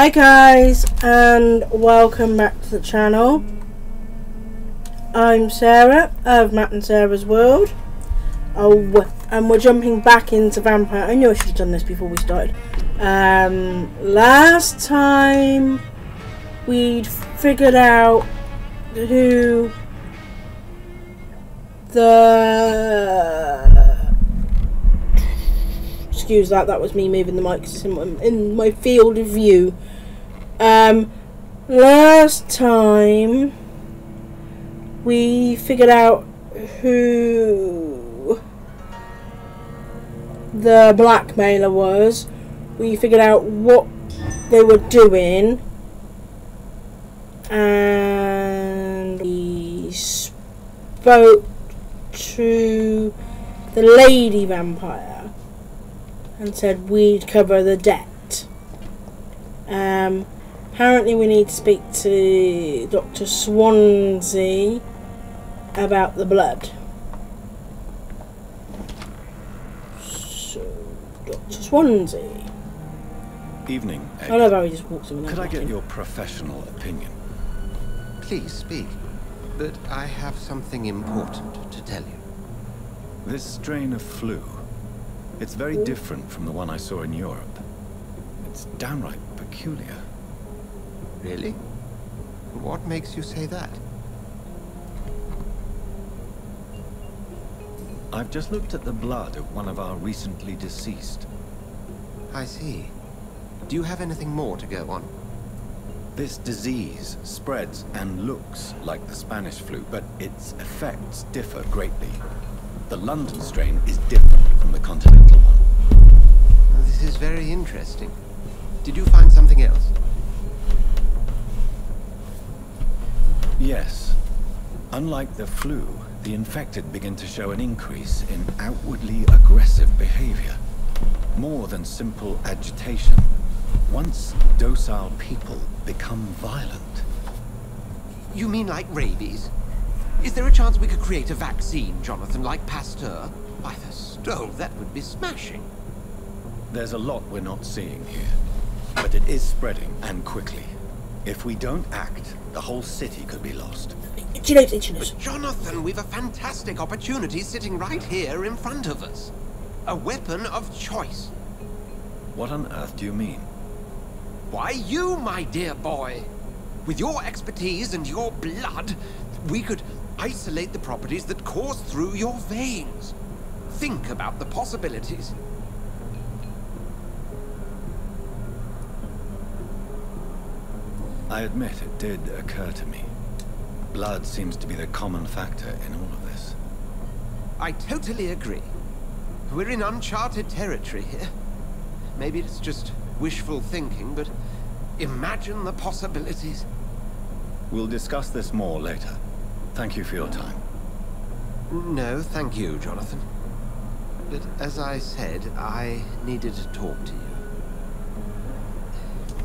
Hi guys, and welcome back to the channel. I'm Sarah of Matt and Sarah's World. And we're jumping back into Vampyr. I knew I should have done this before we started. Last time we'd figured out who the... Excuse that was me moving the mic in my field of view. Last time we figured out who the blackmailer was. We figured out what they were doing, and we spoke to the lady vampire and said we'd cover the debt. Apparently we need to speak to Dr. Swansea about the blood. So, Dr. Swansea. Evening, Ed. I love how he just walks in. Could I get your professional opinion? Please speak, but I have something important to tell you. This strain of flu, it's very different from the one I saw in Europe. It's downright peculiar. Really? What makes you say that? I've just looked at the blood of one of our recently deceased. I see. Do you have anything more to go on? This disease spreads and looks like the Spanish flu, but its effects differ greatly. The London strain is different from the continental one. This is very interesting. Did you find something else? Yes. Unlike the flu, the infected begin to show an increase in outwardly aggressive behavior. More than simple agitation. Once docile people become violent. You mean like rabies? Is there a chance we could create a vaccine, Jonathan, like Pasteur? By the stove, that would be smashing. There's a lot we're not seeing here, but it is spreading, and quickly. If we don't act, the whole city could be lost. But Jonathan, we've a fantastic opportunity sitting right here in front of us. A weapon of choice. What on earth do you mean? Why, you, my dear boy. With your expertise and your blood, we could isolate the properties that course through your veins. Think about the possibilities. I admit it did occur to me. Blood seems to be the common factor in all of this. I totally agree. We're in uncharted territory here. Maybe it's just wishful thinking, but imagine the possibilities. We'll discuss this more later. Thank you for your time. No, thank you, Jonathan. But as I said, I needed to talk to you.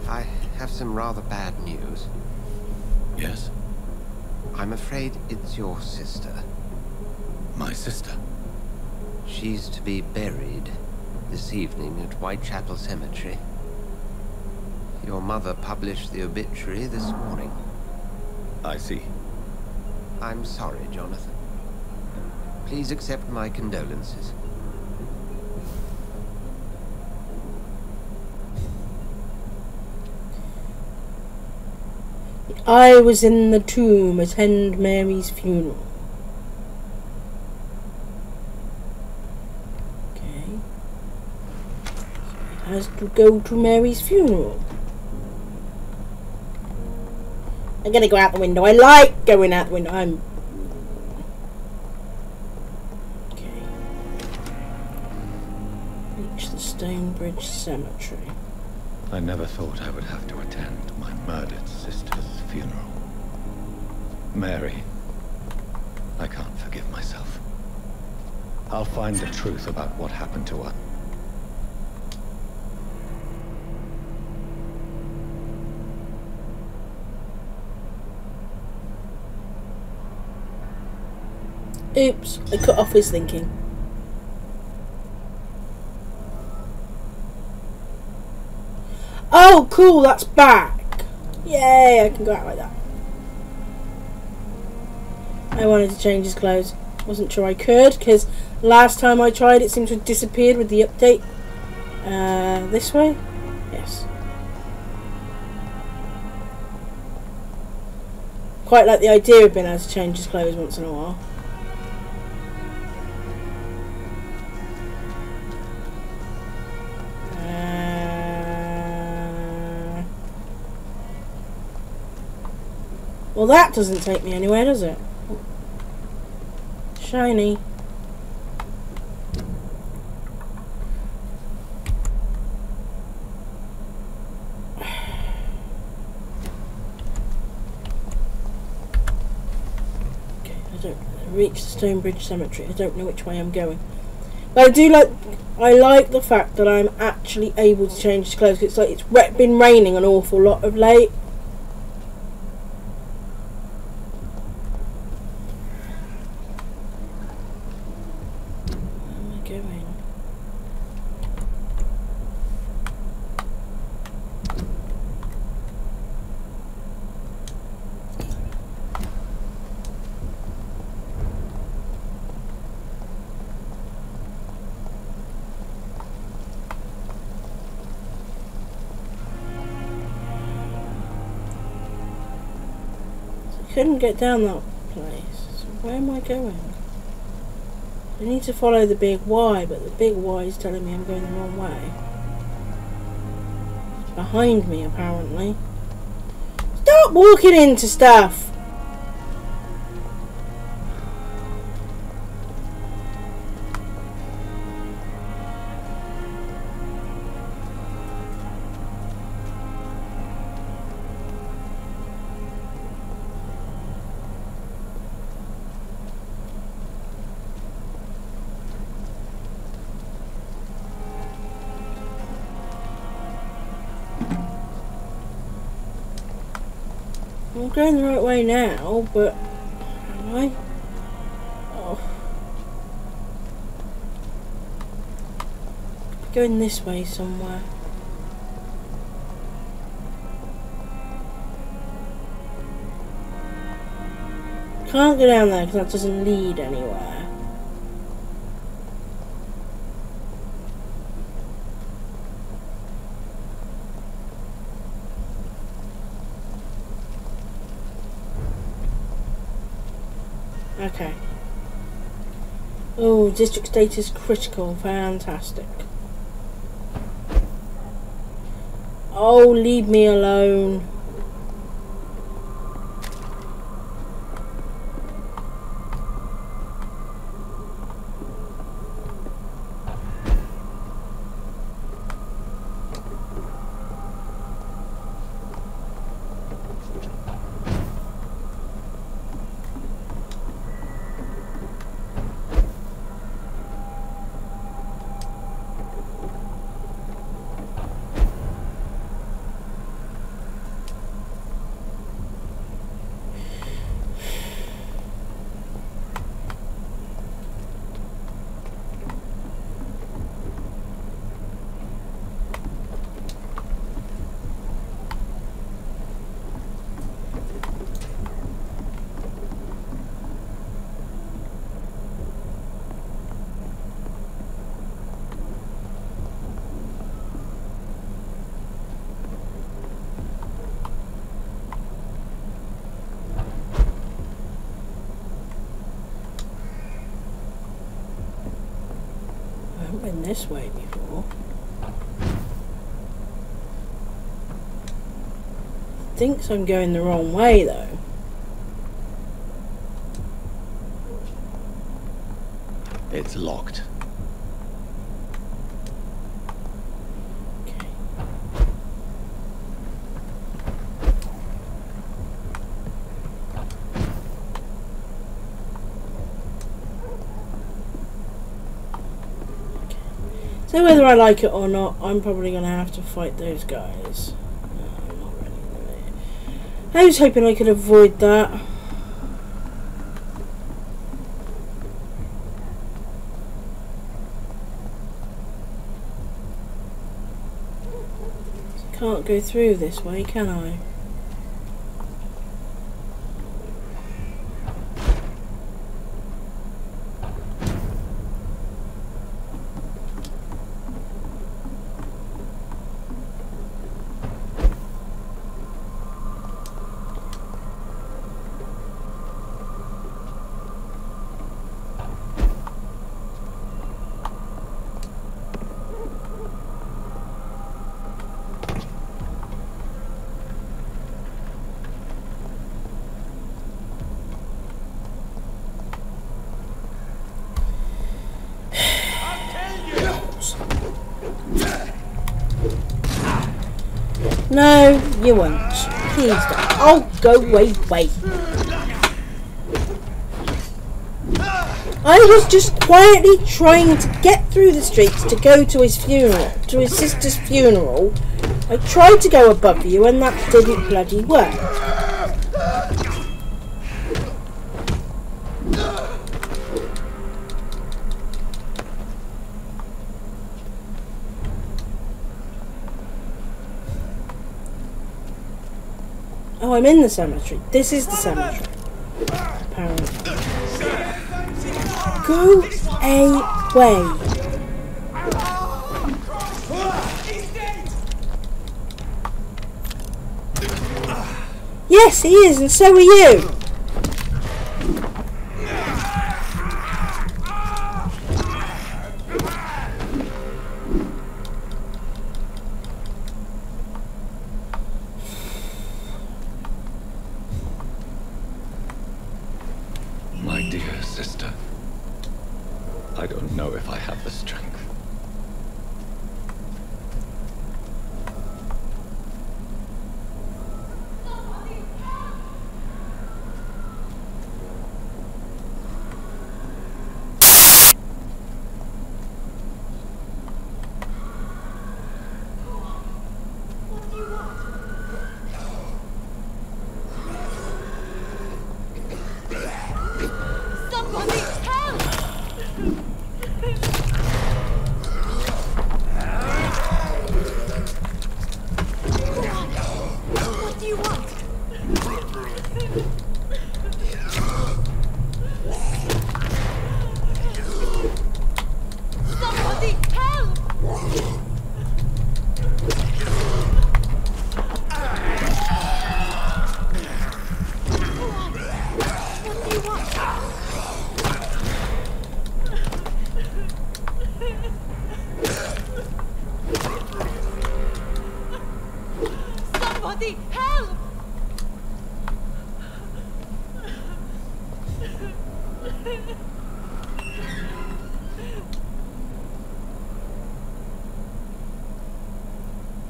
I have some rather bad news. Yes? I'm afraid it's your sister. My sister? She's to be buried this evening at Whitechapel Cemetery. Your mother published the obituary this morning. I see. I'm sorry, Jonathan. Please accept my condolences. I was in the tomb, attend Mary's funeral. Okay. So it has to go to Mary's funeral. I'm gonna go out the window. I like going out the window. Okay. Reach the Stonebridge Cemetery. I never thought I would have to attend my murdered sister's funeral. Mary, I can't forgive myself. I'll find the truth about what happened to her. Oops, I cut off his thinking. Oh, cool, that's back. Yay, I can go out like that. I wanted to change his clothes. Wasn't sure I could, because last time I tried it seemed to have disappeared with the update. This way? Yes. Quite like the idea of being able to change his clothes once in a while. Well, that doesn't take me anywhere, does it? Shiny. Reach the Stonebridge Cemetery. I don't know which way I'm going, but I like the fact that I'm actually able to change his clothes. It's like it's been raining an awful lot of late. Where am I going? Couldn't get down that place. So where am I going? I need to follow the big Y, but the big Y is telling me I'm going the wrong way. It's behind me, apparently. Stop walking into stuff! I'm going the right way now, but am I? Oh. Going this way somewhere. Can't go down there because that doesn't lead anywhere. Okay. Oh, district status critical. Fantastic. Oh, leave me alone. Been this way before. Thinks I'm going the wrong way though. It's locked. Okay. So whether I like it or not, I'm probably going to have to fight those guys. No, I'm not really. I was hoping I could avoid that. Can't go through this way, can I? No, you won't. Please don't. Oh, go away. I was just quietly trying to get through the streets to go to his funeral, to his sister's funeral. I tried to go above you and that didn't bloody work. Oh, I'm in the cemetery. This is the cemetery. Apparently. Go away. Yes, he is, and so are you. My dear sister, I don't know if I have the strength.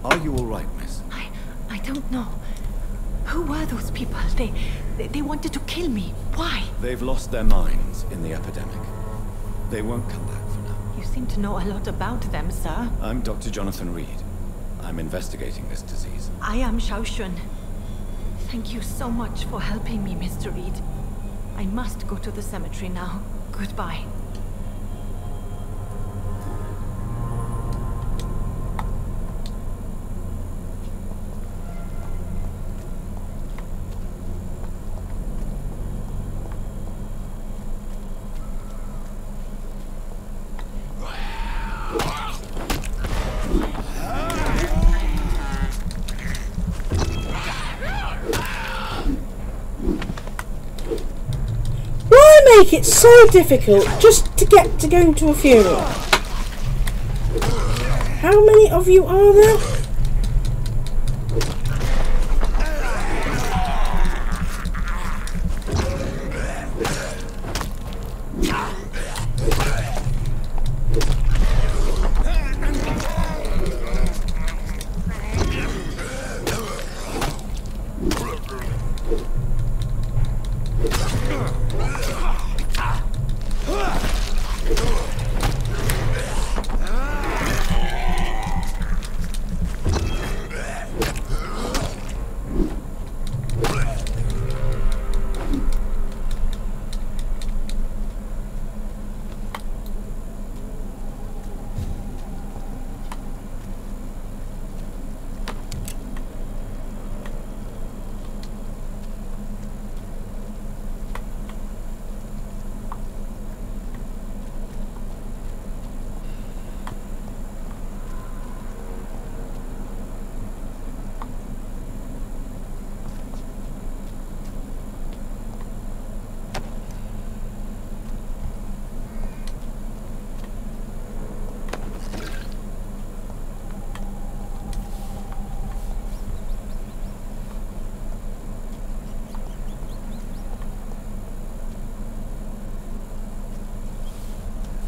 Are you all right, miss? I don't know. Who were those people? They wanted to kill me. Why? They've lost their minds in the epidemic. They won't come back for now. You seem to know a lot about them, sir. I'm Dr. Jonathan Reid. I'm investigating this disease. I am Xiaoxun. Thank you so much for helping me, Mr. Reid. I must go to the cemetery now. Goodbye. Make it so difficult just to get to going to a funeral. How many of you are there?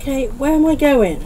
Okay, where am I going?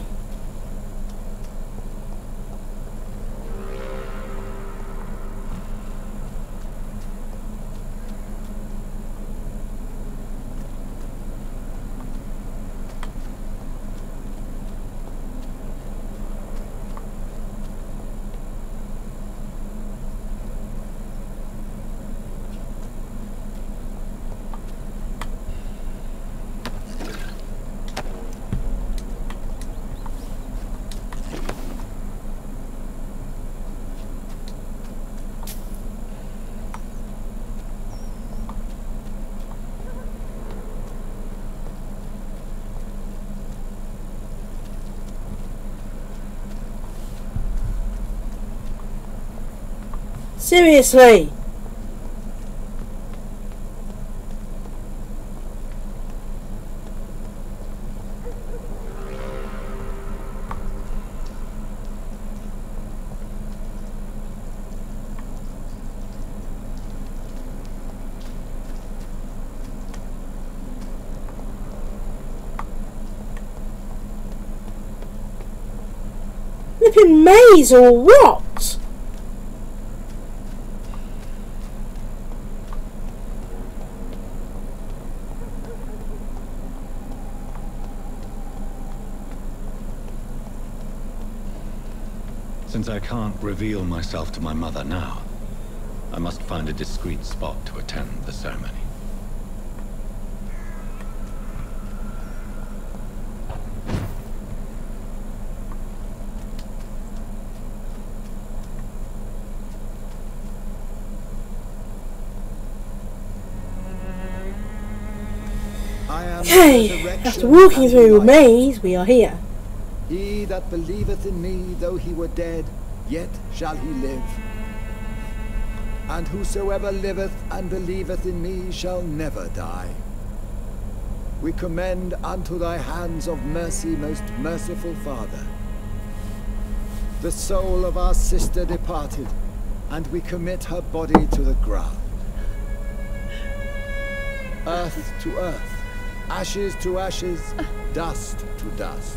Seriously? Flipping maze or what? Since I can't reveal myself to my mother now, I must find a discreet spot to attend the ceremony. Okay, after walking through a maze, we are here. He that believeth in me, though he were dead, yet shall he live. And whosoever liveth and believeth in me shall never die. We commend unto thy hands of mercy, most merciful Father, the soul of our sister departed, and we commit her body to the ground. Earth to earth, ashes to ashes, dust to dust.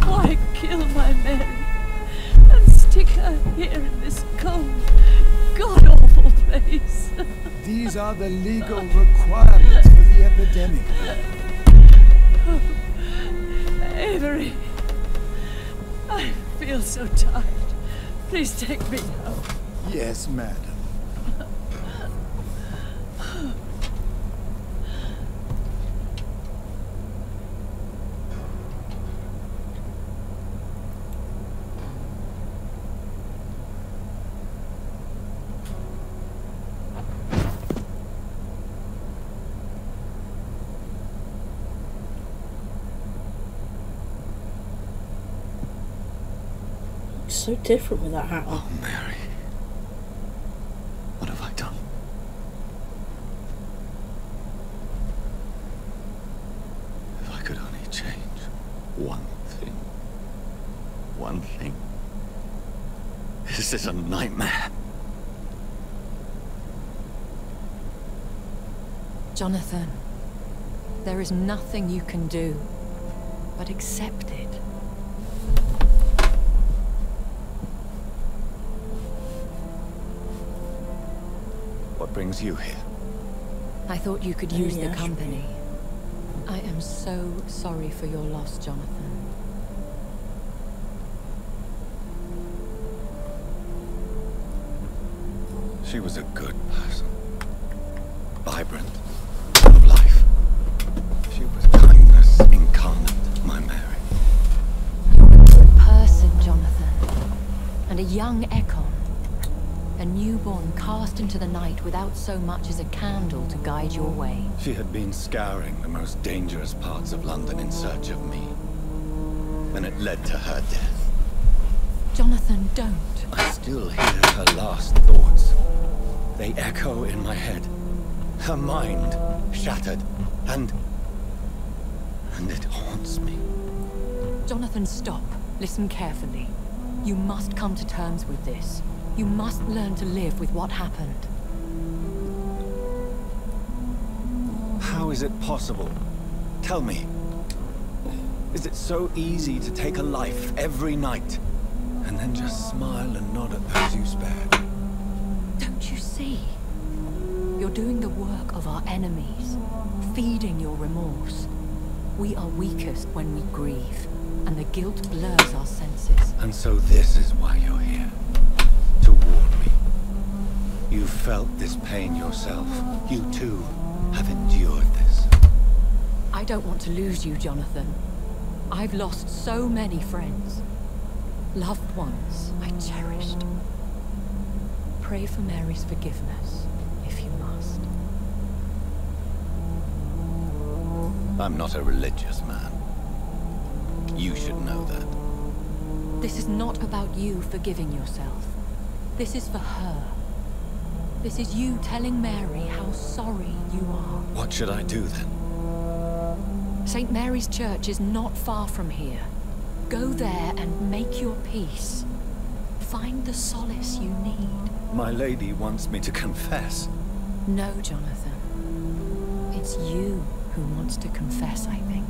Why kill my Mary and stick her here in this cold, god-awful place? These are the legal requirements for the epidemic. Oh, Avery, I feel so tired. Please take me home. Yes, madam. So different with that hat on. Oh, Mary. What have I done? If I could only change one thing. One thing. This is a nightmare. Jonathan, there is nothing you can do but accept it. What brings you here? I thought you could use the yes. company. I am so sorry for your loss, Jonathan. She was a good person. Vibrant, full of life. She was kindness incarnate, my Mary. You're a good person, Jonathan. And a young Ekon. A newborn cast into the night without so much as a candle to guide your way. She had been scouring the most dangerous parts of London in search of me. And it led to her death. Jonathan, don't. I still hear her last thoughts. They echo in my head. Her mind shattered, and it haunts me. Jonathan, stop. Listen carefully. You must come to terms with this. You must learn to live with what happened. How is it possible? Tell me. Is it so easy to take a life every night, and then just smile and nod at those you spared? Don't you see? You're doing the work of our enemies, feeding your remorse. We are weakest when we grieve, and the guilt blurs our senses. And so this is why you're here. To warn me. You felt this pain yourself. You too have endured this. I don't want to lose you, Jonathan. I've lost so many friends. Loved ones I cherished. Pray for Mary's forgiveness, if you must. I'm not a religious man. You should know that. This is not about you forgiving yourself. This is for her. This is you telling Mary how sorry you are. What should I do then? St. Mary's Church is not far from here. Go there and make your peace. Find the solace you need. My lady wants me to confess. No, Jonathan. It's you who wants to confess, I think.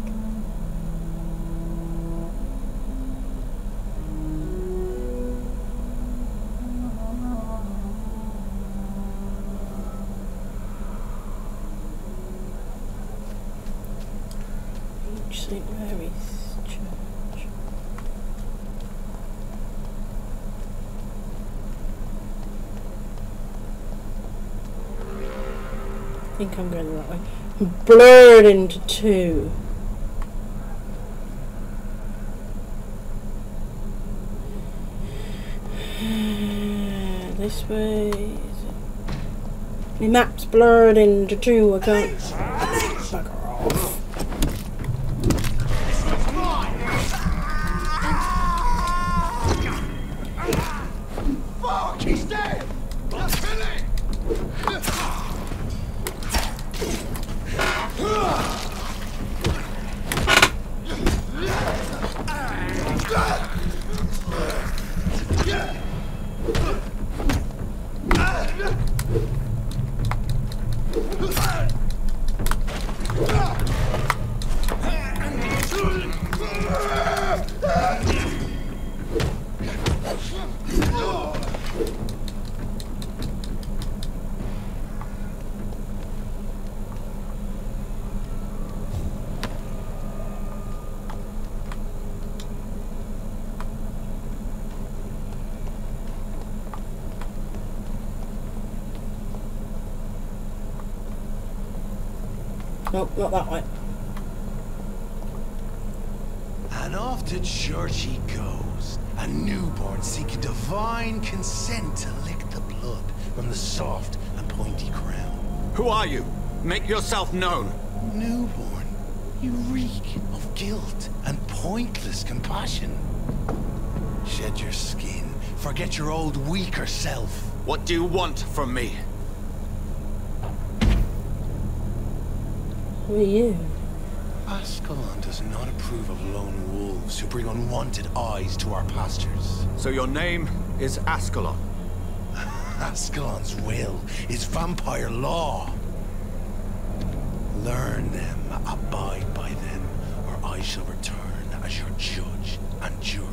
St. Mary's Church. I think I'm going the right way. Blurred into two. This way. Is it? My map's blurred into two. I can't. Bugger off. Fuck! He's dead! Kill him! Nope, not that way. And off to church he goes, a newborn seeking divine consent to lick the blood from the soft and pointy crown. Who are you? Make yourself known. Newborn, you reek of guilt and pointless compassion. Shed your skin, forget your old weaker self. What do you want from me? Who are you? Ascalon does not approve of lone wolves who bring unwanted eyes to our pastures. So your name is Ascalon? Ascalon's will is vampire law. Learn them, abide by them, or I shall return as your judge and jury.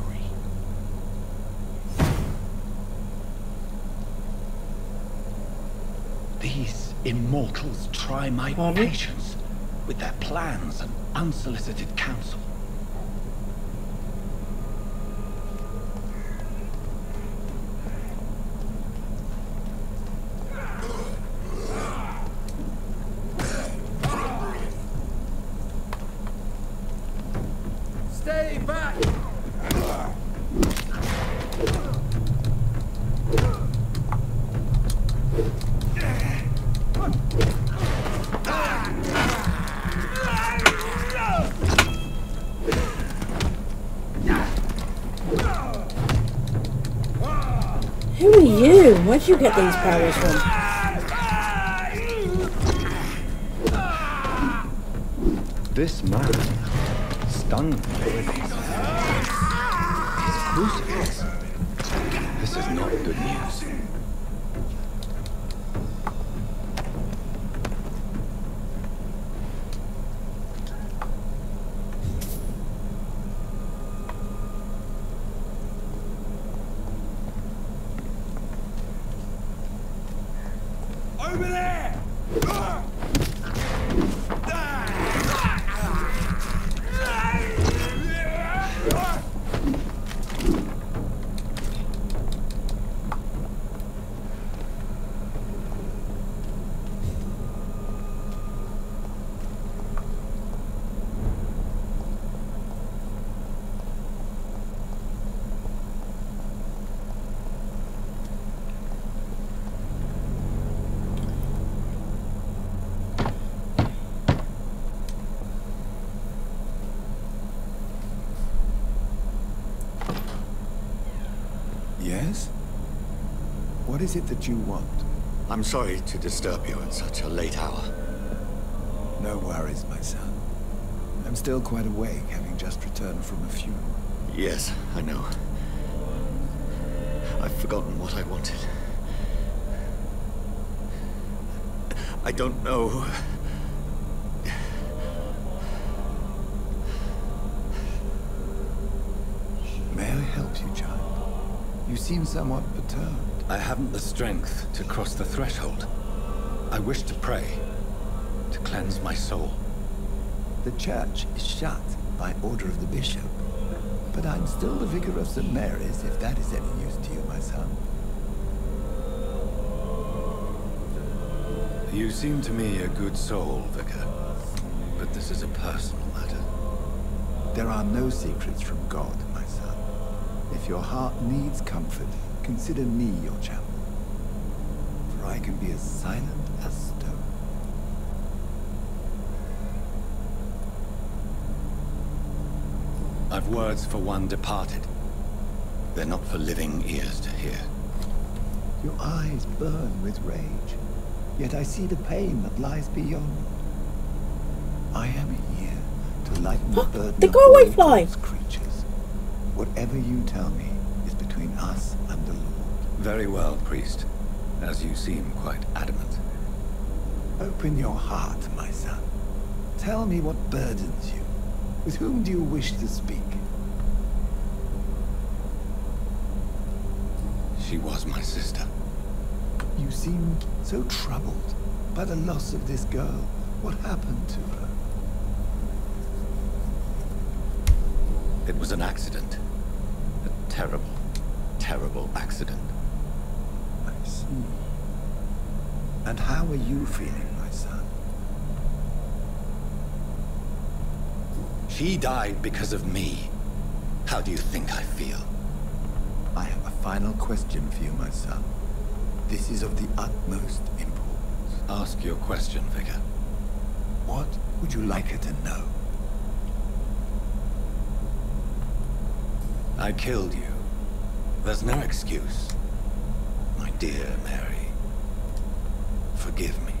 These immortals try my patience with their plans and unsolicited counsel. Stay back! Who are you? Where'd you get these powers from? This man stung me with his crucifix. This is not good news. Over there! Yes? What is it that you want? I'm sorry to disturb you at such a late hour. No worries, my son. I'm still quite awake, having just returned from a funeral. Yes, I know. I've forgotten what I wanted. I don't know. May I help you, child? You seem somewhat perturbed. I haven't the strength to cross the threshold. I wish to pray, to cleanse my soul. The church is shut by order of the bishop. But I'm still the vicar of St. Mary's, if that is any use to you, my son. You seem to me a good soul, Vicar. But this is a personal matter. There are no secrets from God, my son. If your heart needs comfort, consider me your chapel. For I can be as silent as stone. I've words for one departed. They're not for living ears to hear. Your eyes burn with rage, yet I see the pain that lies beyond. I am here to lighten the burden They of go away, all fly. God's creatures. Whatever you tell me is between us and the Lord. Very well, priest. As you seem quite adamant. Open your heart, my son. Tell me what burdens you. With whom do you wish to speak? She was my sister. You seem so troubled by the loss of this girl. What happened to her? It was an accident. A terrible, terrible accident. I see. And how are you feeling, my son? She died because of me. How do you think I feel? I have a final question for you, my son. This is of the utmost importance. Ask your question, Vicar. What would you like her to know? I killed you. There's no excuse. My dear Mary, forgive me.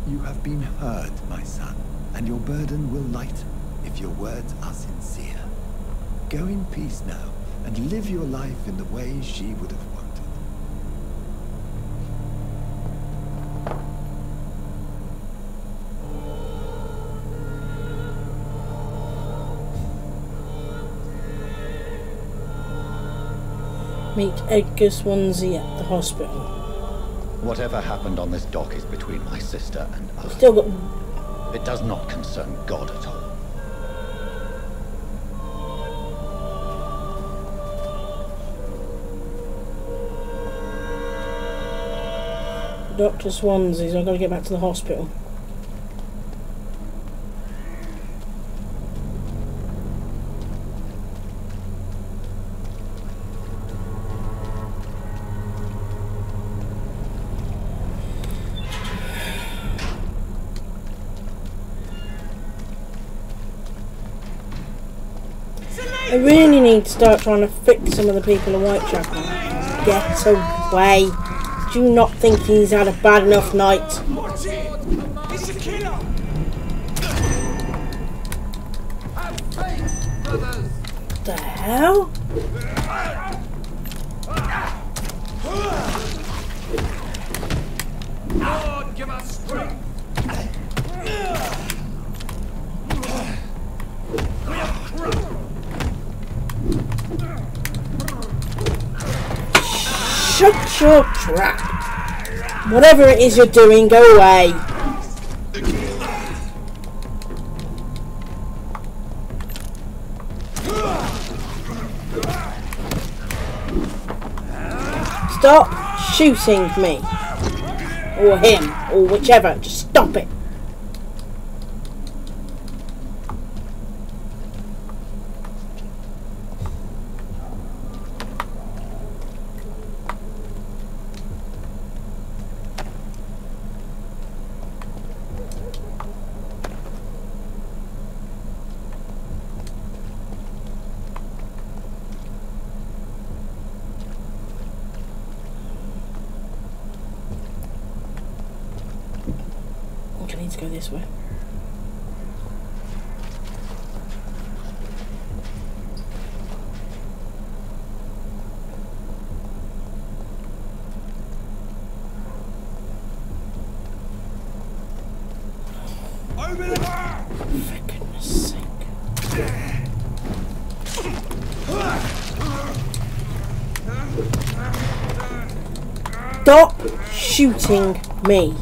You have been heard, my son, and your burden will lighten if your words are sincere. Go in peace now, and live your life in the way she would have wanted. Meet Edgar Swansea at the hospital. Whatever happened on this dock is between my sister and I. Still got... It does not concern God at all. Dr. Swansea's, I've got to get back to the hospital. I really need to start trying to fix some of the people in Whitechapel. Get away. Do you not think he's had a bad enough night? Watch it! It's a killer! Have faith, brothers! The hell? Lord, give us strength. Shut your trap. Whatever it is you're doing, go away. Stop shooting me. Or him, or whichever. Just stop it. I need to go this way. Open it up! For goodness sake. Stop shooting me.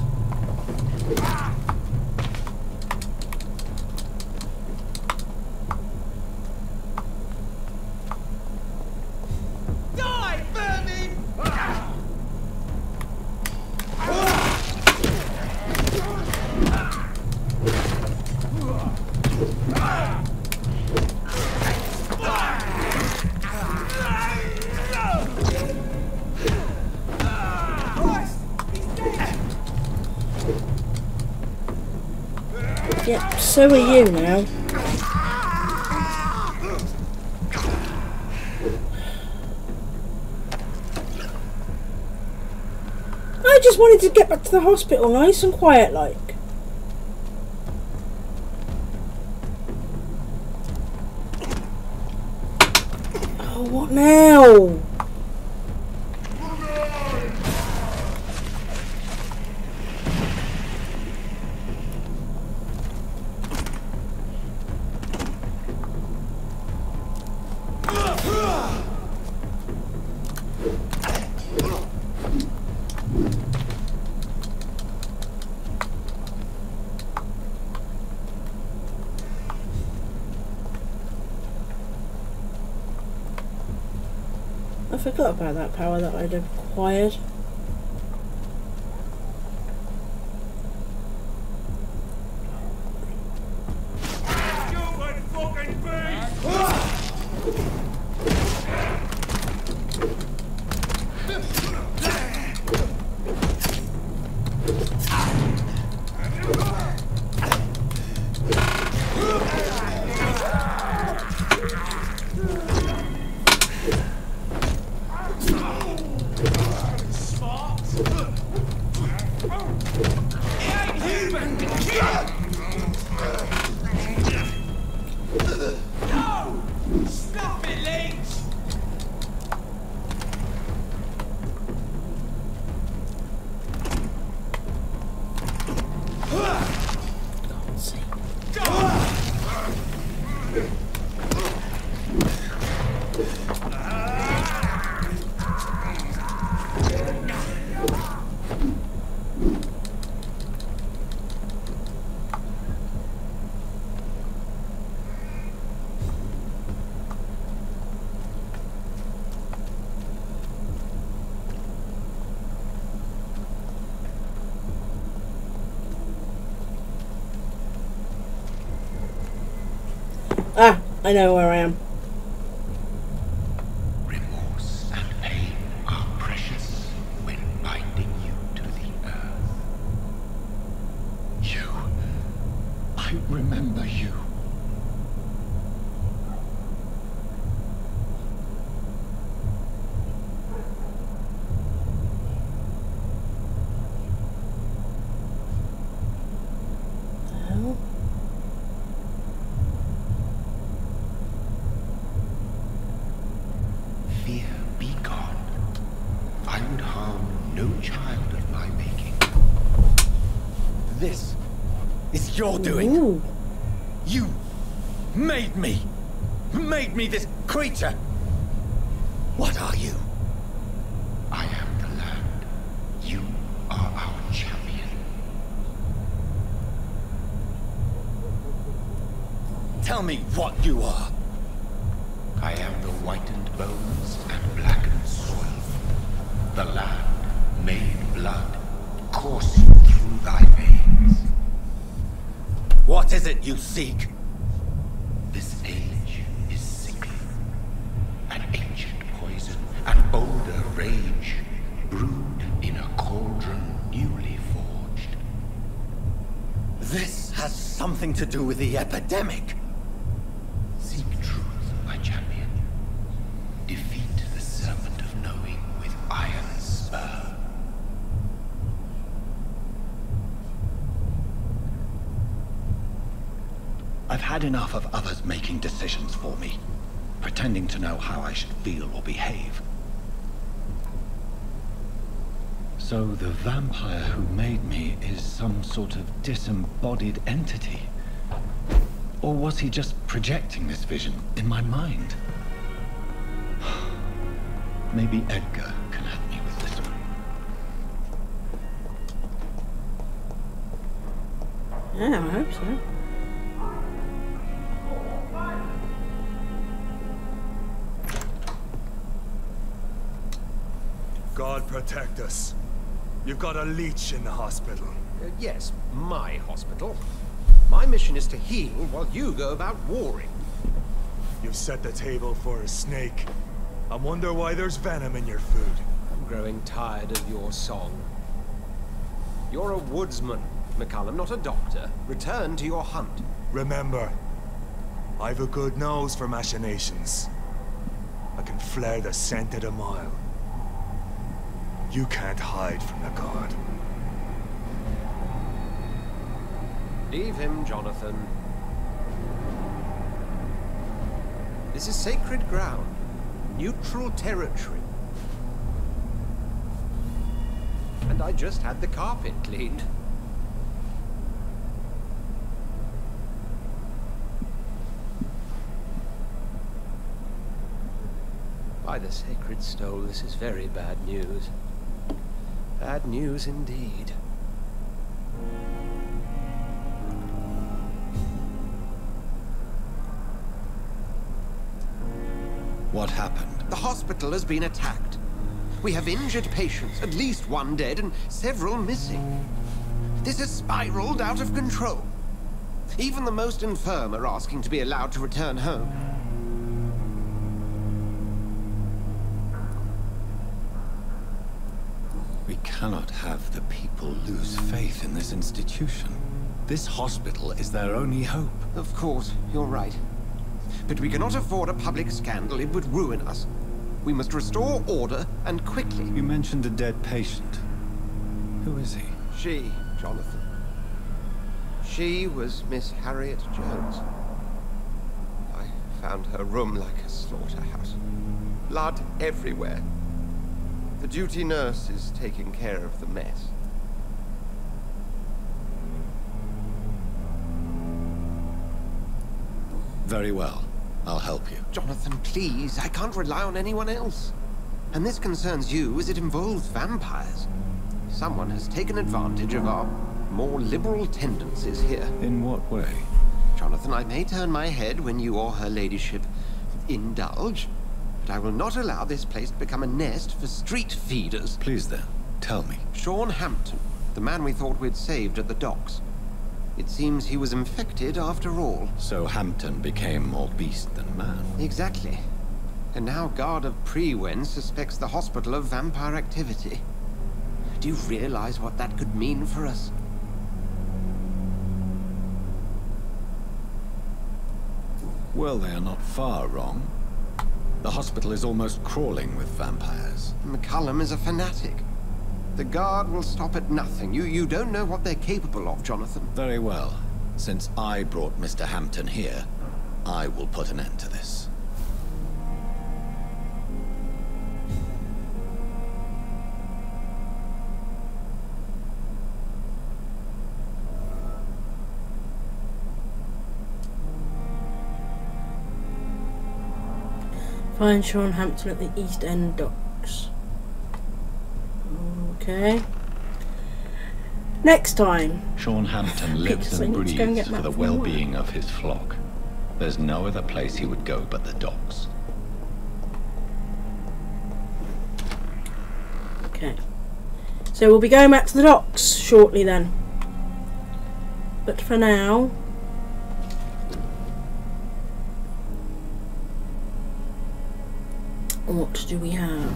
Yep, so are you now. I just wanted to get back to the hospital nice and quiet like. Oh, what now? I forgot about that power that I'd acquired. Ah, I know where I am. Remorse and pain are precious when binding you to the earth. You. I remember you. Oh. no child of my making. This is your doing. Ooh. You made me this creature. What are you? I am the land. You are our champion. Tell me what you are. I am the whitened bones and blackened soil. The land made blood coursing through thy veins. What is it you seek? This age is sickly. An ancient poison and older rage, brewed in a cauldron newly forged. This has something to do with the epidemic. Seek truth, my champion. Defeat the serpent of knowing with iron spur. I've had enough of others making decisions for me, pretending to know how I should feel or behave. So the vampire who made me is some sort of disembodied entity? Or was he just projecting this vision in my mind? Maybe Edgar can help me with this one. Yeah, I hope so. God protect us. You've got a leech in the hospital. Yes, my hospital. My mission is to heal while you go about warring. You've set the table for a snake. I wonder why there's venom in your food. I'm growing tired of your song. You're a woodsman, McCullum, not a doctor. Return to your hunt. Remember, I've a good nose for machinations. I can flare the scent at a mile. You can't hide from the god. Leave him, Jonathan. This is sacred ground. Neutral territory. And I just had the carpet cleaned. By the sacred stole, this is very bad news. Bad news indeed. What happened? The hospital has been attacked. We have injured patients, at least one dead and several missing. This has spiraled out of control. Even the most infirm are asking to be allowed to return home. We cannot have the people lose faith in this institution. This hospital is their only hope. Of course, you're right. But we cannot afford a public scandal. It would ruin us. We must restore order, and quickly. You mentioned a dead patient. Who is he? She, Jonathan. She was Miss Harriet Jones. I found her room like a slaughterhouse. Blood everywhere. The duty nurse is taking care of the mess. Very well. I'll help you. Jonathan, please. I can't rely on anyone else. And this concerns you as it involves vampires. Someone has taken advantage of our more liberal tendencies here. In what way? Jonathan, I may turn my head when you or her ladyship indulge, but I will not allow this place to become a nest for street feeders. Please then, tell me. Sean Hampton, the man we thought we'd saved at the docks. It seems he was infected after all. So Hampton became more beast than man. Exactly. And now Guard of Prewen suspects the hospital of vampire activity. Do you realize what that could mean for us? Well, they are not far wrong. The hospital is almost crawling with vampires. McCullum is a fanatic. The Guard will stop at nothing. You don't know what they're capable of, Jonathan. Very well. Since I brought Mr. Hampton here, I will put an end to this. Find Sean Hampton at the East End docks. Okay. Next time. Sean Hampton lives and breathes for the well-being of his flock. There's no other place he would go but the docks. Okay. So we'll be going back to the docks shortly then. But for now... what do we have?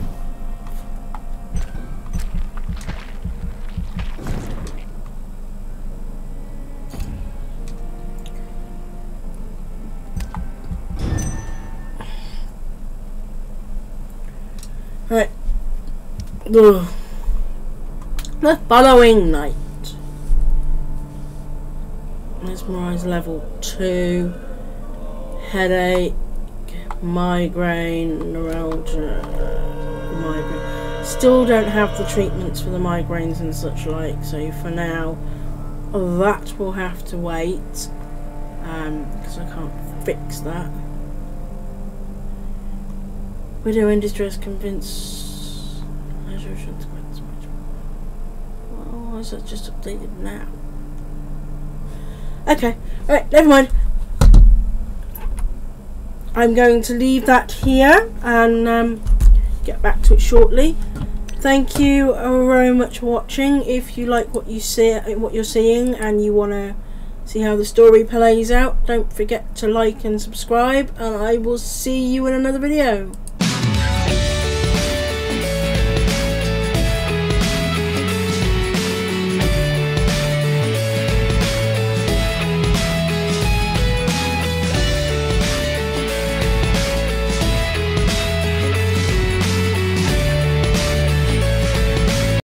Right. Ugh. The following night. Mesmerize level 2. Headache. Migraine. Neuralgia. Migraine. Still don't have the treatments for the migraines and such like, so for now that will have to wait. Because I can't fix that. Widow in distress, convince. Well, why is that just updated now? Okay, alright, never mind. I'm going to leave that here and get back to it shortly. Thank you very much for watching. If you like what you see, what you're seeing, and you want to see how the story plays out, don't forget to like and subscribe, and I will see you in another video.